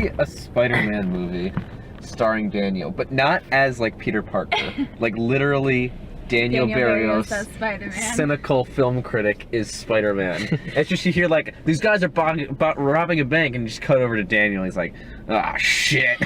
be a Spider-Man movie starring Daniel, but not as like Peter Parker. Like literally Daniel Barrios as Spider-Man. Cynical film critic is Spider-Man. It's just you hear like these guys are robbing a bank and you just cut over to Daniel. He's like, ah, shit.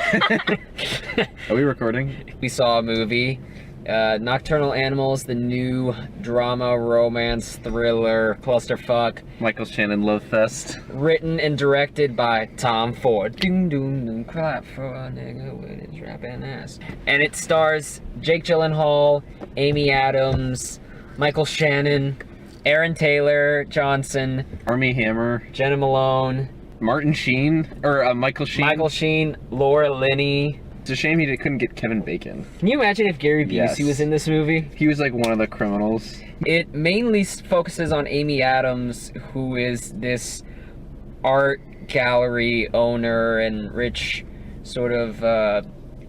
Are we recording? We saw a movie, Nocturnal Animals, the new drama, romance, thriller, clusterfuck. Michael Shannon Love Fest. Written and directed by Tom Ford. Doon-doon-do-doon, clap for a nigga with his rapping ass. And it stars Jake Gyllenhaal, Amy Adams, Michael Shannon, Aaron Taylor Johnson, Armie Hammer, Jenna Malone, Martin Sheen, or Michael Sheen. Michael Sheen, Laura Linney. It's a shame he couldn't get Kevin Bacon. Can you imagine if Gary Busey was in this movie? He was like one of the criminals. It mainly focuses on Amy Adams, who is this art gallery owner and rich sort of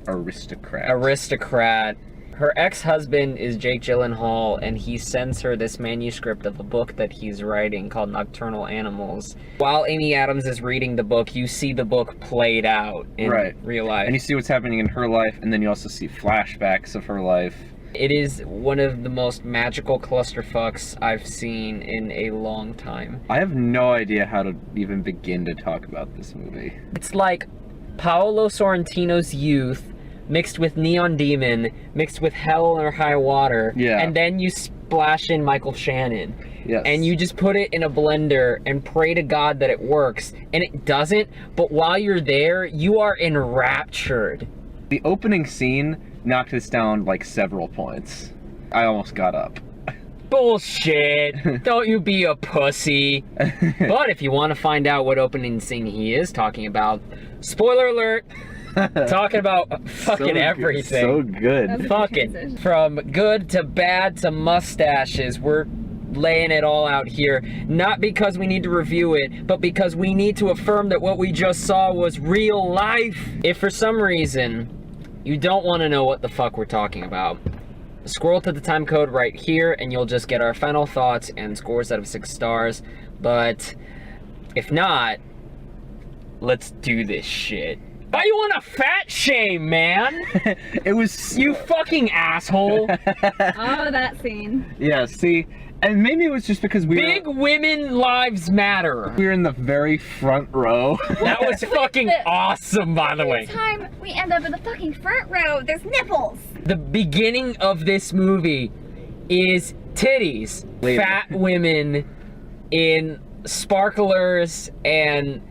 aristocrat. Her ex-husband is Jake Gyllenhaal, and he sends her this manuscript of a book that he's writing called Nocturnal Animals. While Amy Adams is reading the book, you see the book played out in real life. And you see what's happening in her life, and then you also see flashbacks of her life. It is one of the most magical clusterfucks I've seen in a long time. I have no idea how to even begin to talk about this movie. It's like Paolo Sorrentino's Youth mixed with Neon Demon, mixed with Hell or High Water, and then you splash in Michael Shannon. Yes. And you just put it in a blender and pray to God that it works. And it doesn't, but while you're there, you are enraptured. The opening scene knocked us down like several points. I almost got up. Bullshit. Don't you be a pussy. But if you want to find out what opening scene he is talking about, spoiler alert, talking about fucking everything. So good. Fucking from good to bad to mustaches. We're laying it all out here. Not because we need to review it, but because we need to affirm that what we just saw was real life. If for some reason you don't want to know what the fuck we're talking about, scroll to the time code right here and you'll just get our final thoughts and scores out of 6 stars. But if not, let's do this shit. Why you want to fat shame, man? It was... You fucking asshole. Oh, that scene. Yeah, see, and maybe it was just because we Big women lives matter. We were in the very front row. That was fucking awesome, by the way. Every time we end up in the fucking front row, there's nipples. The beginning of this movie is titties. Later. Fat women in sparklers and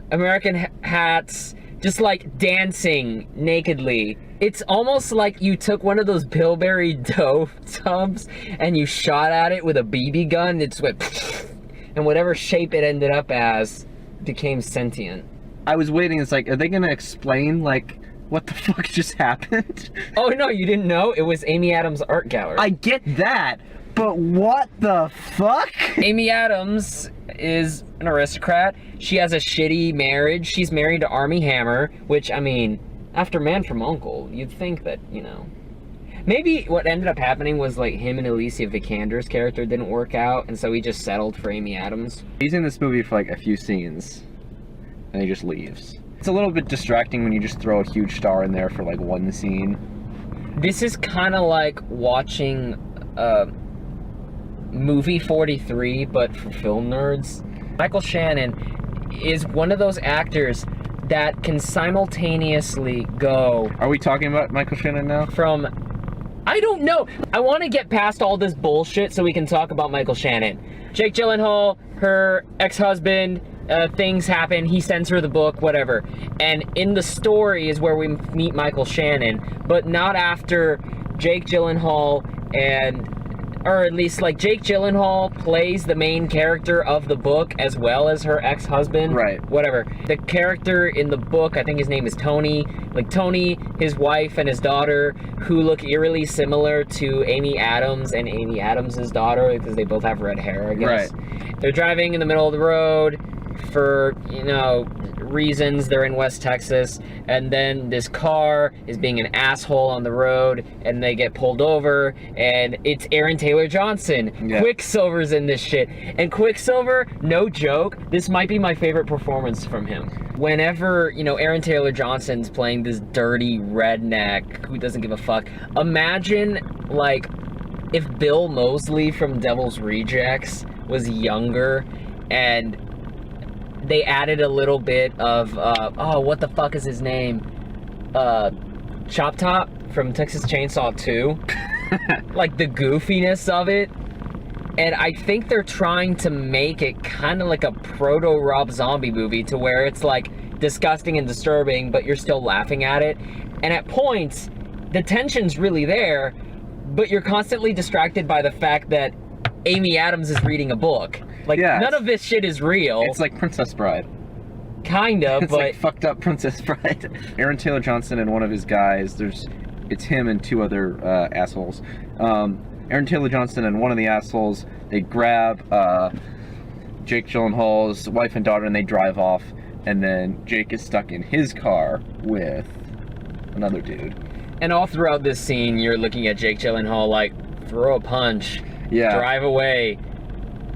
American hats, just like dancing nakedly. It's almost like you took one of those Pillsbury dough tubs and you shot at it with a BB gun. It just went and whatever shape it ended up as became sentient. I was waiting, it's like, are they gonna explain like what the fuck just happened? Oh no, you didn't know? It was Amy Adams' art gallery. I get that, but what the fuck? Amy Adams is an aristocrat. She has a shitty marriage. She's married to Armie Hammer, which, I mean, after Man from U.N.C.L.E., you'd think that, you know, maybe what ended up happening was like him and Alicia Vikander's character didn't work out, and so he just settled for Amy Adams. He's in this movie for like a few scenes, and he just leaves. It's a little bit distracting when you just throw a huge star in there for like one scene. This is kind of like watching movie 43, but for film nerds. Michael Shannon is one of those actors that can simultaneously go... Are we talking about Michael Shannon now? From... I don't know. I want to get past all this bullshit so we can talk about Michael Shannon. Jake Gyllenhaal, her ex-husband, things happen, he sends her the book, whatever. And in the story is where we meet Michael Shannon, but not after Jake Gyllenhaal and... or at least like Jake Gyllenhaal plays the main character of the book as well as her ex-husband. Right. Whatever. The character in the book, I think his name is Tony. Like Tony, his wife, and his daughter, who look eerily similar to Amy Adams and Amy Adams' daughter because they both have red hair, I guess. Right. They're driving in the middle of the road for, you know, reasons. They're in West Texas, and then this car is being an asshole on the road, and they get pulled over, and it's Aaron Taylor Johnson. Yeah. Quicksilver's in this shit, and Quicksilver, no joke, this might be my favorite performance from him. Whenever, you know, Aaron Taylor Johnson's playing this dirty redneck who doesn't give a fuck, imagine, like, if Bill Moseley from Devil's Rejects was younger and they added a little bit of, oh, what the fuck is his name? Chop Top from Texas Chainsaw 2. Like, the goofiness of it. And I think they're trying to make it kind of like a proto-Rob Zombie movie to where it's, like, disgusting and disturbing, but you're still laughing at it. And at points, the tension's really there, but you're constantly distracted by the fact that Amy Adams is reading a book. Like, Yeah, none of this shit is real. It's like Princess Bride. Kinda, It's but... like fucked up Princess Bride. Aaron Taylor Johnson and one of his guys, it's him and two other assholes. Aaron Taylor Johnson and one of the assholes, they grab Jake Gyllenhaal's wife and daughter and they drive off, and then Jake is stuck in his car with another dude. And all throughout this scene, you're looking at Jake Gyllenhaal like, throw a punch, Yeah. drive away,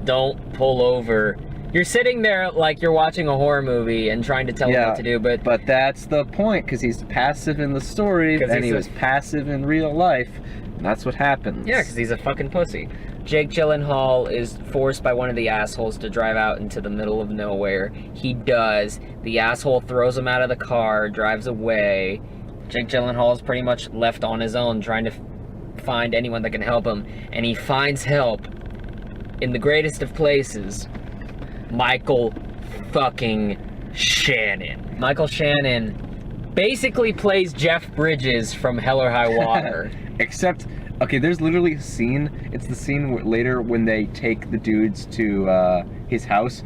don't pull over. You're sitting there like you're watching a horror movie and trying to tell him what to do, but that's the point, because he's passive in the story, and he was passive in real life, and that's what happens. yeah, because he's a fucking pussy. Jake Gyllenhaal is forced by one of the assholes to drive out into the middle of nowhere. He does. The asshole throws him out of the car, drives away. Jake Gyllenhaal is pretty much left on his own trying to find anyone that can help him, and he finds help in the greatest of places. Michael fucking Shannon. Michael Shannon basically plays Jeff Bridges from Hell or High Water. Except, okay, there's literally a scene, it's the scene later when they take the dudes to his house.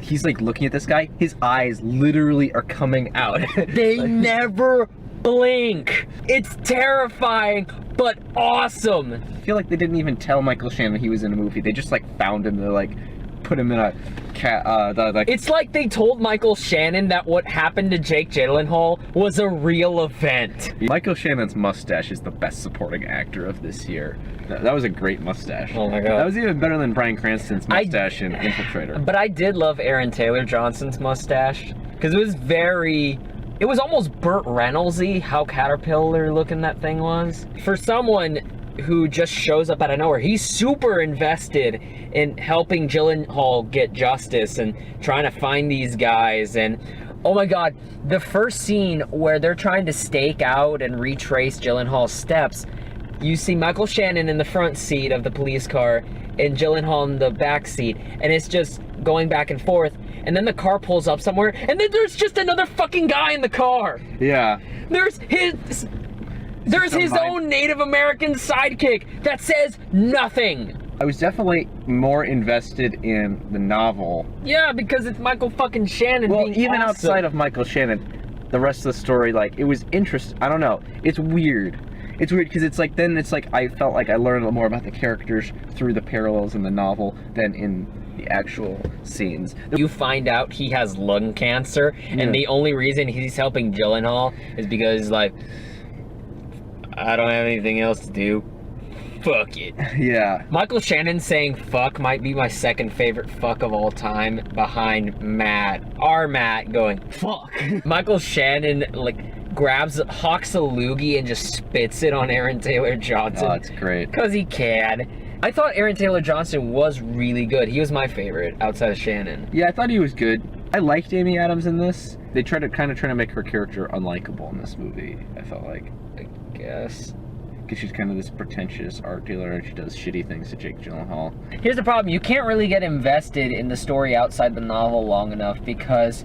He's like looking at this guy, his eyes literally are coming out. They never blink. It's terrifying, but awesome. I feel like they didn't even tell Michael Shannon he was in a movie. They just like found him, they're like, put him in a It's like they told Michael Shannon that what happened to Jake Gyllenhaal was a real event. Michael Shannon's mustache is the best supporting actor of this year. That was a great mustache. Oh my god. That was even better than Bryan Cranston's mustache in Infiltrator. But I did love Aaron Taylor Johnson's mustache, because it was almost Burt Reynolds-y how caterpillar looking that thing was. For someone who just shows up out of nowhere, he's super invested in helping Gyllenhaal get justice and trying to find these guys. And oh my god, the first scene where they're trying to stake out and retrace Gyllenhaal's steps, you see Michael Shannon in the front seat of the police car and Gyllenhaal in the back seat, and it's just going back and forth, and then the car pulls up somewhere, and then there's just another fucking guy in the car. Yeah. There's his own Native American sidekick that says nothing. I was definitely more invested in the novel. Yeah, because it's Michael fucking Shannon Well, being even awesome. outside of Michael Shannon, the rest of the story, like, it was interesting. I don't know. It's weird. It's weird because it's like I felt like I learned more about the characters through the parallels in the novel than in the actual scenes. You find out he has lung cancer, and the only reason he's helping Gyllenhaal is because, like, I don't have anything else to do. Fuck it. Yeah. Michael Shannon saying fuck might be my second favorite fuck of all time, behind Matt. Our Matt going fuck. Michael Shannon, like, hawks a loogie and just spits it on Aaron Taylor Johnson. Oh, that's great. Because he can. I thought Aaron Taylor Johnson was really good. He was my favorite outside of Shannon. Yeah, I thought he was good. I liked Amy Adams in this. They tried to make her character unlikable in this movie, I felt like. I guess. Because she's kind of this pretentious art dealer and she does shitty things to Jake Gyllenhaal. Here's the problem. You can't really get invested in the story outside the novel long enough, because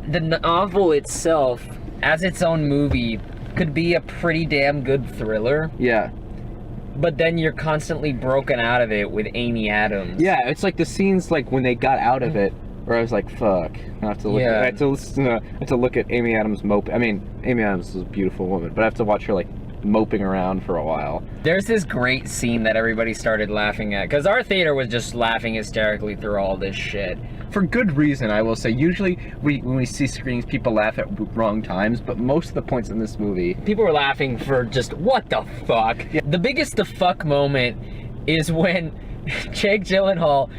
the novel itself, as its own movie, could be a pretty damn good thriller. Yeah. But then you're constantly broken out of it with Amy Adams. Yeah, it's like the scenes like when they got out of it, where I was like, fuck. I have to look Yeah. I have to look at Amy Adams mope. I mean, Amy Adams is a beautiful woman, but I have to watch her like moping around for a while. There's this great scene that everybody started laughing at, because our theater was just laughing hysterically through all this shit. For good reason, I will say. Usually, when we see screenings, people laugh at wrong times, but most of the points in this movie... People were laughing for just, what the fuck? Yeah. The biggest the fuck moment is when Jake Gyllenhaal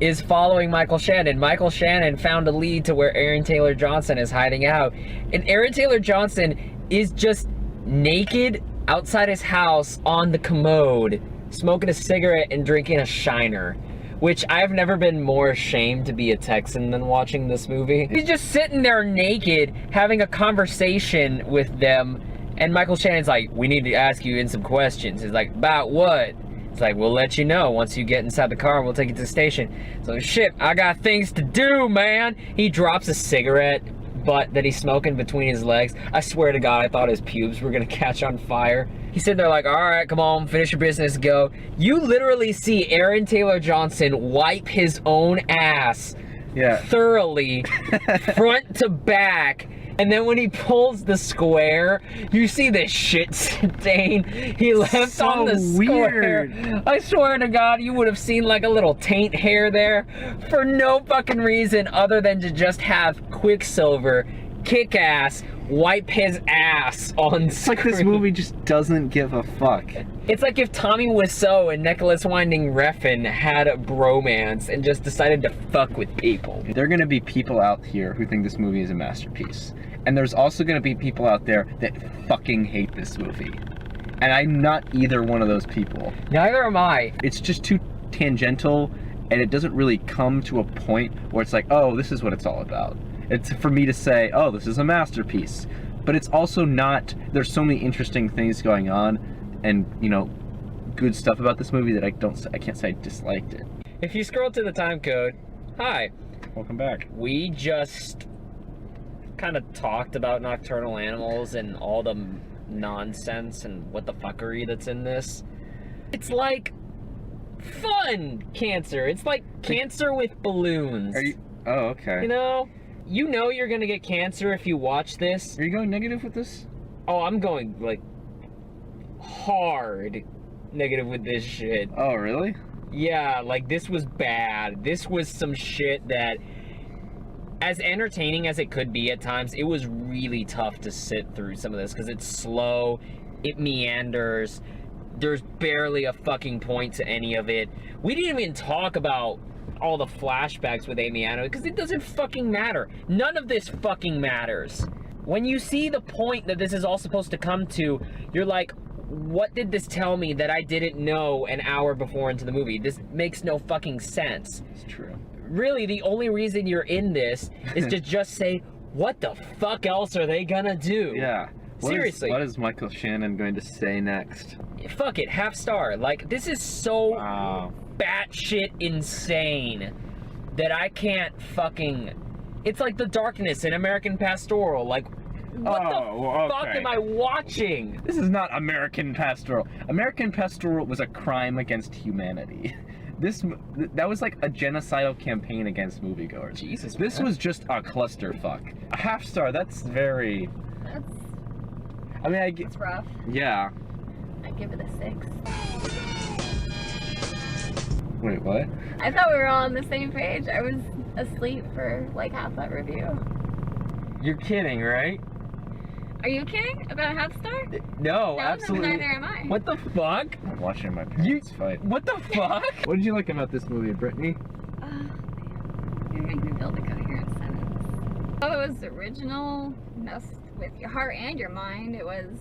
is following Michael Shannon. Michael Shannon found a lead to where Aaron Taylor Johnson is hiding out. And Aaron Taylor Johnson is just naked outside his house on the commode, smoking a cigarette and drinking a Shiner. Which I've never been more ashamed to be a Texan than watching this movie. He's just sitting there naked, having a conversation with them, and Michael Shannon's like, we need to ask you in some questions. He's like, about what? It's like, we'll let you know once you get inside the car and we'll take you to the station. So, shit, I got things to do, man. He drops a cigarette butt that he's smoking between his legs. I swear to God, I thought his pubes were gonna catch on fire. He's sitting there like, all right, come on, finish your business, go. You literally see Aaron Taylor Johnson wipe his own ass thoroughly, front to back. And then when he pulls the square, you see the shit stain he left so on the square. weird. I swear to God, you would have seen like a little taint hair there for no fucking reason other than to just have Quicksilver kick ass wipe his ass on It's like this movie just doesn't give a fuck. It's like if Tommy Wiseau and Nicholas Winding Refn had a bromance and just decided to fuck with people. There are going to be people out here who think this movie is a masterpiece. And there's also going to be people out there that fucking hate this movie. And I'm not either one of those people. Neither am I. It's just too tangential, and it doesn't really come to a point where it's like, oh, this is what it's all about. It's for me to say, oh, this is a masterpiece. But it's also not, there's so many interesting things going on and, you know, good stuff about this movie that I can't say I disliked it. If you scroll to the time code, hi. Welcome back. We just kind of talked about Nocturnal Animals and all the nonsense and what the fuckery that's in this. It's like fun cancer. It's like cancer with balloons. Are you, oh, okay. You know you're gonna get cancer if you watch this. Are you going negative with this? Oh, I'm going like hard negative with this shit. Oh, really? Yeah, like this was bad. This was some shit that, as entertaining as it could be at times, it was really tough to sit through some of this because it's slow, it meanders, there's barely a fucking point to any of it. We didn't even talk about all the flashbacks with Amy Adams because it doesn't fucking matter. None of this fucking matters. When you see the point that this is all supposed to come to, you're like, what did this tell me that I didn't know an hour before into the movie? This makes no fucking sense. It's true. Really, the only reason you're in this is to just say, what the fuck else are they gonna do? Yeah. Seriously. What is Michael Shannon going to say next? Fuck it, half star. Like, this is so batshit insane that I can't fucking... It's like The Darkness in American Pastoral. Like, what the fuck am I watching? This is not American Pastoral. American Pastoral was a crime against humanity. That was like a genocidal campaign against moviegoers. Jesus, this man. was just a clusterfuck. A half star, that's very... I mean, It's rough. Yeah. I give it a 6. Wait, what? I thought we were all on the same page. I was asleep for like half that review. You're kidding, right? Are you kidding about a half star? No, No, absolutely. neither am I. What the fuck? I'm watching my parents fight. What the fuck? What did you like about this movie, Brittany? You're making me build a coherent sentence. Oh, it was original, messed with your heart and your mind. It was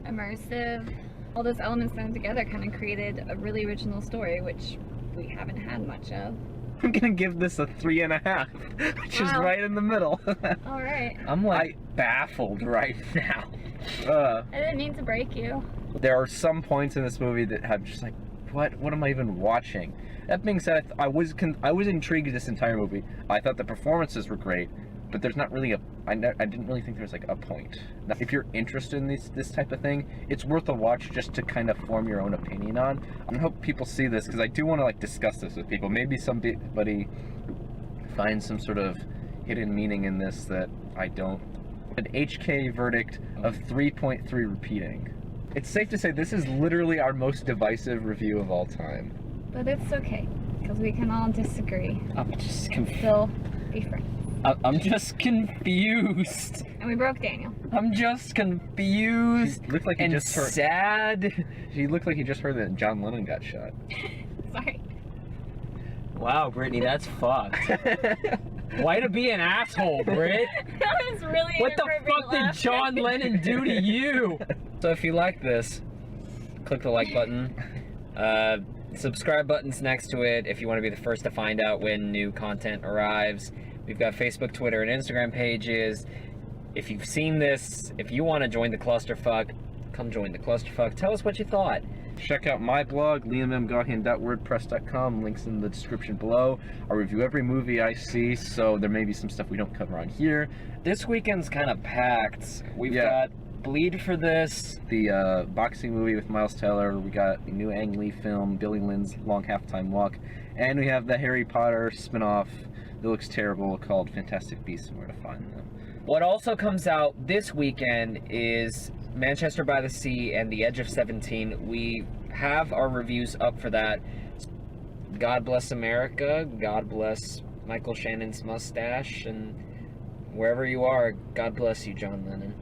immersive. All those elements thrown together kind of created a really original story, which we haven't had much of. I'm gonna give this a 3.5, which is Wow. right in the middle. All right. I'm like baffled right now. I didn't mean to break you. There are some points in this movie that have just like, what am I even watching? That being said, I was intrigued this entire movie. I thought the performances were great, but there's not really I didn't really think there was like a point. Now, if you're interested in this type of thing, it's worth a watch just to kind of form your own opinion on. I hope people see this because I do want to like discuss this with people. Maybe somebody finds some sort of hidden meaning in this that I don't. An HK verdict of 3.3 repeating. It's safe to say this is literally our most divisive review of all time. But it's okay, because we can all disagree. I'm just Still be friends. I'm just confused. And we broke Daniel. I'm just confused. He looked like he and just heard. sad. He looked like he just heard that John Lennon got shot. Sorry. Wow, Brittany, that's fucked. Way to be an asshole, Britt. That was really What the inappropriate fuck did laughter. John Lennon do to you? So if you like this, click the like button. Subscribe button's next to it if you want to be the first to find out when new content arrives. We've got Facebook, Twitter, and Instagram pages. If you've seen this, if you want to join the clusterfuck, come join the clusterfuck. Tell us what you thought. Check out my blog, liammgaughan.wordpress.com. Links in the description below. I review every movie I see, so there may be some stuff we don't cover on here. This weekend's kind of packed. We've got Bleed for this. The boxing movie with Miles Teller. We got a new Ang Lee film, Billy Lynn's Long Halftime Walk. And we have the Harry Potter spin-off that looks terrible called Fantastic Beasts and Where to Find Them. What also comes out this weekend is Manchester by the Sea and The Edge of 17. We have our reviews up for that. God bless America. God bless Michael Shannon's mustache. And wherever you are, God bless you, John Lennon.